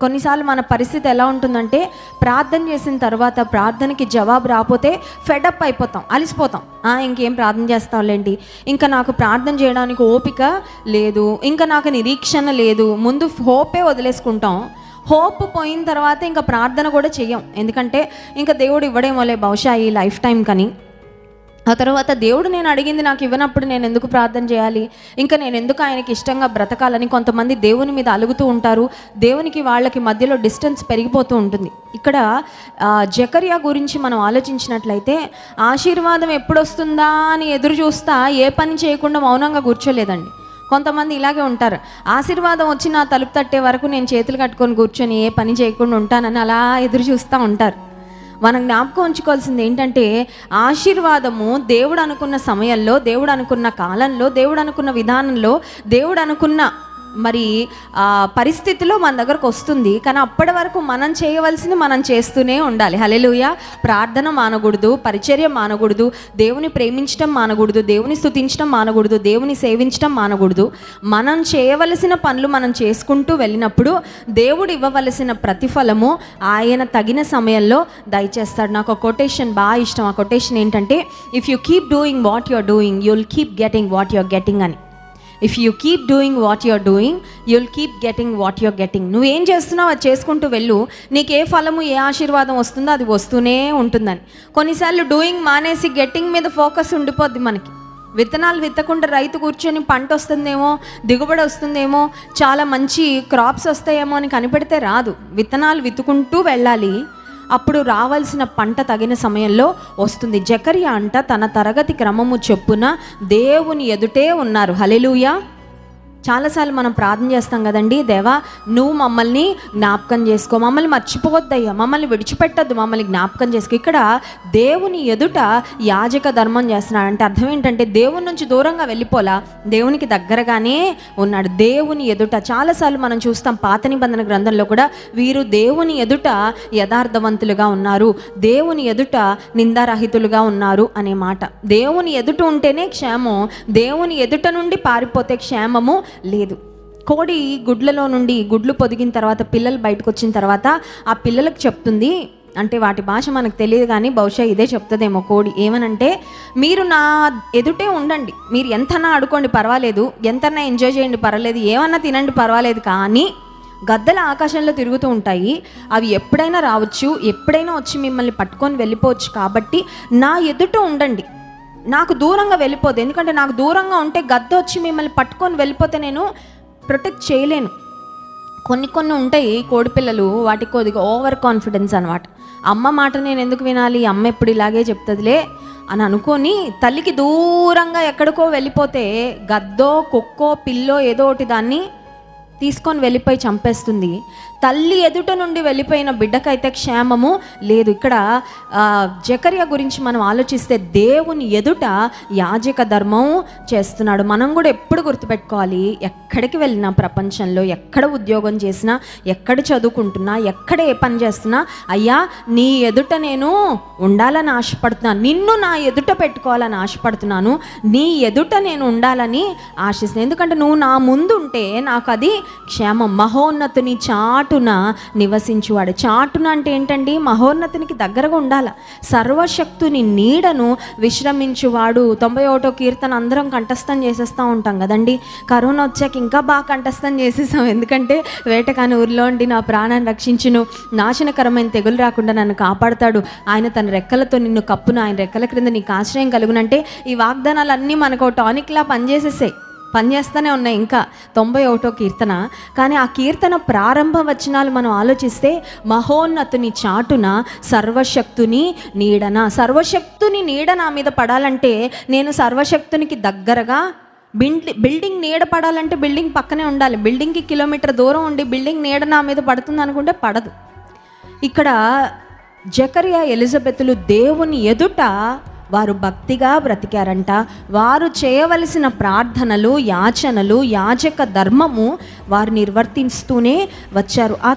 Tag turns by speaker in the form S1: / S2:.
S1: కొన్నిసార్లు మన పరిస్థితి ఎలా ఉంటుందంటే, ప్రార్థన చేసిన తర్వాత ప్రార్థనకి జవాబు రాకపోతే ఫెడప్ అయిపోతాం, అలిసిపోతాం. ఇంకేం ప్రార్థన చేస్తాంలేండి, ఇంకా నాకు ప్రార్థన చేయడానికి ఓపిక లేదు, ఇంకా నాకు నిరీక్షణ లేదు, ముందు హోపే వదిలేసుకుంటాం. హోప్ పోయిన తర్వాత ఇంకా ప్రార్థన కూడా చెయ్యం, ఎందుకంటే ఇంకా దేవుడు ఇవ్వడేమోలే బహుశా ఈ లైఫ్ టైం కని. ఆ తర్వాత దేవుడు నేను అడిగింది నాకు ఇవ్వనప్పుడు నేను ఎందుకు ప్రార్థన చేయాలి, ఇంకా నేను ఎందుకు ఆయనకి ఇష్టంగా బ్రతకాలని కొంతమంది దేవుని మీద అలుగుతూ ఉంటారు. దేవునికి వాళ్ళకి మధ్యలో డిస్టెన్స్ పెరిగిపోతూ ఉంటుంది. ఇక్కడ జకర్యా గురించి మనం ఆలోచించినట్లయితే, ఆశీర్వాదం ఎప్పుడు వస్తుందా అని ఎదురు చూస్తా ఏ పని చేయకుండా మౌనంగా కూర్చోలేదండి. కొంతమంది ఇలాగే ఉంటారు, ఆశీర్వాదం వచ్చి నా తలుపు తట్టే వరకు నేను చేతులు కట్టుకొని కూర్చొని ఏ పని చేయకుండా ఉంటానని అలా ఎదురు చూస్తూ ఉంటారు. మనం జ్ఞాపకం ఉంచుకోవాల్సింది ఏంటంటే, ఆశీర్వాదము దేవుడు అనుకున్న సమయంలో, దేవుడు అనుకున్న కాలంలో, దేవుడు అనుకున్న విధానంలో, దేవుడు అనుకున్న పరిస్థితిలో మన దగ్గరకు వస్తుంది. కానీ అప్పటి వరకు మనం చేయవలసింది మనం చేస్తూనే ఉండాలి. హల్లెలూయా. ప్రార్థన మానకూడదు, పరిచర్య మానకూడదు, దేవుని ప్రేమించడం మానకూడదు, దేవుని స్తుతించడం మానకూడదు, దేవుని సేవించడం మానకూడదు. మనం చేయవలసిన పనులు మనం చేసుకుంటూ వెళ్ళినప్పుడు దేవుడు ఇవ్వవలసిన ప్రతిఫలము ఆయన తగిన సమయంలో దయచేస్తాడు. నాకు ఒక కొటేషన్ బాగా ఇష్టం. ఆ కొటేషన్ ఏంటంటే, if you keep doing what you are doing, you'll keep getting what you are getting అని. If you keep doing what you're doing, you'll keep getting what you're getting. నువ్వేం చేస్తున్నావు అది చేసుకుంటూ వెళ్ళు, నీకు ఏ ఫలము ఏ ఆశీర్వాదం వస్తుందో అది వస్తూనే ఉంటుందని. కొన్నిసార్లు డూయింగ్ మానేసి గెట్టింగ్ మీద ఫోకస్ ఉండిపోద్ది మనకి. విత్తనాలు విత్తకుండా రైతు కూర్చొని పంట వస్తుందేమో, దిగుబడి వస్తుందేమో, చాలా మంచి క్రాప్స్ వస్తాయేమో అని కనిపెడితే రాదు. విత్తనాలు విత్తుకుంటూ వెళ్ళాలి, అప్పుడు రావాల్సిన పంట తగిన సమయంలో వస్తుంది. జకర్యా అంట తన తరగతి క్రమము చొప్పున దేవుని ఎదుటే ఉన్నారు. హల్లెలూయా. చాలాసార్లు మనం ప్రార్థన చేస్తాం కదండి, దేవా నువ్వు మమ్మల్ని జ్ఞాపకం చేసుకో, మమ్మల్ని మర్చిపోవద్దయ్యా, మమ్మల్ని విడిచిపెట్టద్దు, మమ్మల్ని జ్ఞాపకం చేసుకో. ఇక్కడ దేవుని ఎదుట యాజక ధర్మం చేస్తున్నాడు అంటే అర్థం ఏంటంటే, దేవుని నుంచి దూరంగా వెళ్ళిపోలా, దేవునికి దగ్గరగానే ఉన్నాడు. దేవుని ఎదుట చాలాసార్లు మనం చూస్తాం పాత నిబంధన గ్రంథంలో కూడా, వీరు దేవుని ఎదుట యథార్థవంతులుగా ఉన్నారు, దేవుని ఎదుట నిందారహితులుగా ఉన్నారు అనే మాట. దేవుని ఎదుట ఉంటేనే క్షేమం, దేవుని ఎదుట నుండి పారిపోతే క్షేమము లేదు. కోడి గుడ్లలో నుండి గుడ్లు పొదిగిన తర్వాత పిల్లలు బయటకు వచ్చిన తర్వాత ఆ పిల్లలకు చెప్తుంది, అంటే వాటి భాష మనకు తెలియదు కానీ బహుశా ఇదే చెప్తుందేమో కోడి. ఏమనంటే, మీరు నా ఎదుటే ఉండండి, మీరు ఎంతనా ఆడుకోండి పర్వాలేదు, ఎంతనా ఎంజాయ్ చేయండి పర్వాలేదు, ఏమన్నా తినండి పర్వాలేదు, కానీ గద్దలు ఆకాశంలో తిరుగుతూ ఉంటాయి, అవి ఎప్పుడైనా రావచ్చు, ఎప్పుడైనా వచ్చి మిమ్మల్ని పట్టుకొని వెళ్ళిపోవచ్చు, కాబట్టి నా ఎదుట ఉండండి, నాకు దూరంగా వెళ్ళిపోదు. ఎందుకంటే నాకు దూరంగా ఉంటే గద్ద వచ్చి మిమ్మల్ని పట్టుకొని వెళ్ళిపోతే నేను ప్రొటెక్ట్ చేయలేను. కొన్ని ఉంటాయి కోడిపిల్లలు, వాటికి కొద్దిగా ఓవర్ కాన్ఫిడెన్స్ అనమాట. అమ్మ మాట నేను ఎందుకు వినాలి, అమ్మ ఎప్పుడు ఇలాగే చెప్తుందిలే అని అనుకొని తల్లికి దూరంగా ఎక్కడికో వెళ్ళిపోతే గద్దో కుక్కో పిల్లో ఏదో ఒకటి దాన్ని తీసుకొని వెళ్ళిపోయి చంపేస్తుంది. తల్లి ఎదుట నుండి వెళ్ళిపోయిన బిడ్డకైతే క్షేమము లేదు. ఇక్కడ జకర్యా గురించి మనం ఆలోచిస్తే దేవుని ఎదుట యాజక ధర్మం చేస్తున్నాడు. మనం కూడా ఎప్పుడు గుర్తుపెట్టుకోవాలి, ఎక్కడికి వెళ్ళినా ప్రపంచంలో, ఎక్కడ ఉద్యోగం చేసినా, ఎక్కడ చదువుకుంటున్నా, ఎక్కడ ఏ పని చేస్తున్నా, అయ్యా నీ ఎదుట నేను ఉండాలని ఆశపడుతున్నాను, నిన్ను నా ఎదుట పెట్టుకోవాలని ఆశపడుతున్నాను, నీ ఎదుట నేను ఉండాలని ఆశిస్తున్నాను. ఎందుకంటే నువ్వు నా ముందు ఉంటే నాకు అది క్షేమం. మహోన్నతుని చాటున నివసించువాడు. చాటున అంటే ఏంటండి, మహోన్నతునికి దగ్గరగా ఉండాల. సర్వశక్తుని నీడను విశ్రమించువాడు. 91వ కీర్తన అందరం కంఠస్థం చేసేస్తూ ఉంటాం కదండి. కరోనా వచ్చాక ఇంకా బాగా కంఠస్థం చేసేసాం, ఎందుకంటే వేటకాని ఊరిలో ఉండి నా ప్రాణాన్ని రక్షించును, నాశనకరమైన తెగులు రాకుండా నన్ను కాపాడుతాడు, ఆయన తన రెక్కలతో నిన్ను కప్పును, ఆయన రెక్కల క్రింద నీకు ఆశ్రయం కలుగునంటే ఈ వాగ్దానాలన్నీ మనకు టానిక్లా పనిచేస్తూనే ఉన్నాయి. ఇంకా 91వ కీర్తన. కానీ ఆ కీర్తన ప్రారంభ వచనాలు మనం ఆలోచిస్తే, మహోన్నతుని చాటున సర్వశక్తుని నీడన. సర్వశక్తుని నీడ నా మీద పడాలంటే నేను సర్వశక్తునికి దగ్గరగా, బిల్డింగ్ నీడ పడాలంటే బిల్డింగ్ పక్కనే ఉండాలి. బిల్డింగ్కి కిలోమీటర్ దూరం ఉండి బిల్డింగ్ నీడ నా మీద పడుతుంది అనుకుంటే పడదు. ఇక్కడ జకర్యా ఎలిజబెతులు దేవుని ఎదుట వారు భక్తిగా బ్రతికారంట. వారు చేయవలసిన ప్రార్థనలు, యాచనలు, యాజక ధర్మము వారు నిర్వర్తిస్తూనే వచ్చారు. ఆ